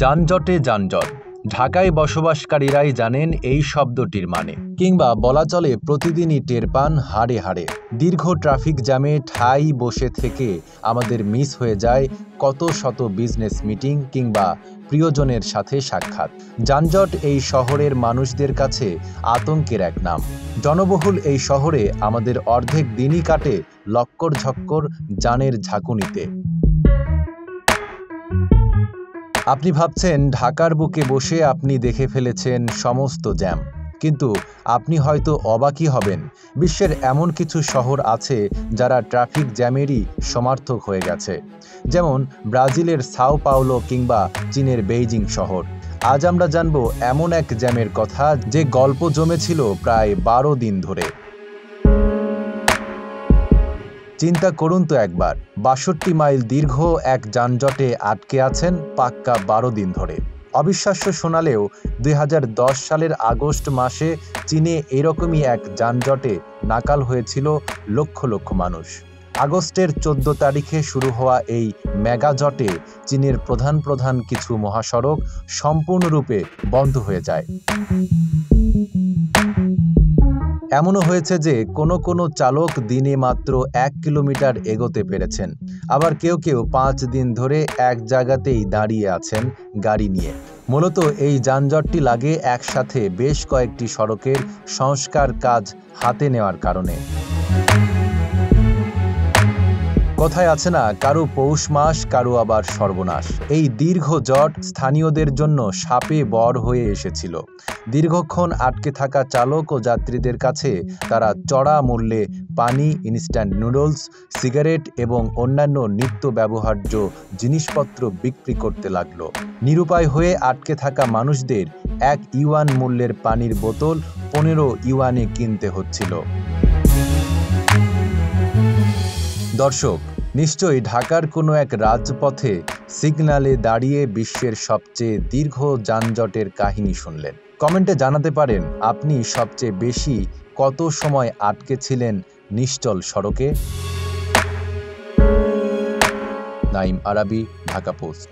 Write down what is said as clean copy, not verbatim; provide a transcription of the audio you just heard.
যানজটে যানজট। ঢাকায় বসবাসকারীরাই জানেন এই শব্দটির মানে, কিংবা বলা চলে প্রতিদিনই টের পান হাড়ে হাড়ে। দীর্ঘ ট্রাফিক জ্যামে ঠাই বসে থেকে আমাদের মিস হয়ে যায় কত শত বিজনেস মিটিং কিংবা প্রিয়জনের সাথে সাক্ষাৎ। যানজট এই শহরের মানুষদের কাছে আতঙ্কের এক নাম। জনবহুল এই শহরে আমাদের অর্ধেক দিনই কাটে লক্কর ঝক্কর যানের ঝাঁকুনিতে। আপনি ভাবছেন ঢাকার বুকে বসে আপনি দেখে ফেলেছেন সমস্ত জ্যাম, কিন্তু আপনি হয়তো অবাকই হবেন। বিশ্বের এমন কিছু শহর আছে যারা ট্রাফিক জ্যামেরই সমার্থক হয়ে গেছে, যেমন ব্রাজিলের সাও পাওলো কিংবা চীনের বেইজিং শহর। আজ আমরা জানব এমন এক জ্যামের কথা যে গল্প জমেছিল প্রায় 12 দিন ধরে। চিন্তা করুন তো একবার, 62 মাইল দীর্ঘ এক যানজটে আটকে আছেন পাক্কা 12 দিন ধরে। অবিশ্বাস্য শোনালেও 2010 সালের আগস্ট মাসে চীনে এরকমই এক যানজটে নাকাল হয়েছিল লক্ষ লক্ষ মানুষ। আগস্টের 14 তারিখে শুরু হওয়া এই মেগাজটে চীনের প্রধান কিছু মহাসড়ক সম্পূর্ণরূপে বন্ধ হয়ে যায়। এমনও হয়েছে যে কোনো চালক দিনে মাত্র 1 কিলোমিটার এগোতে পেরেছেন, আবার কেউ 5 দিন ধরে এক জায়গাতেই দাঁড়িয়ে আছেন গাড়ি নিয়ে। মূলত এই যানজটটি লাগে একসাথে বেশ কয়েকটি সড়কের সংস্কার কাজ হাতে নেওয়ার কারণে। কথায় আছে না, কারো পৌষ মাস কারো আবার সর্বনাশ। এই দীর্ঘ জট স্থানীয়দের জন্য শাপে বর হয়ে এসেছিল। দীর্ঘক্ষণ আটকে থাকা চালক ও যাত্রীদের কাছে তারা চড়া মূল্যে পানি, ইনস্ট্যান্ট নুডলস, সিগারেট এবং অন্যান্য নিত্য ব্যবহার্য জিনিসপত্র বিক্রি করতে লাগলো। নিরুপায় হয়ে আটকে থাকা মানুষদের 1 ইউয়ান মূল্যের পানির বোতল 15 ইউয়ানে কিনতে হচ্ছিল। দর্শক, নিশ্চয়ই ঢাকার কোনো এক রাজপথে সিগন্যালে দাঁড়িয়ে বিশ্বের সবচেয়ে দীর্ঘ যানজটের কাহিনী শুনলেন। কমেন্টে জানাতে পারেন আপনি সবচেয়ে বেশি কত সময় আটকে ছিলেন নিশ্চল সড়কে। নাইম আরাবী, ঢাকা পোস্ট।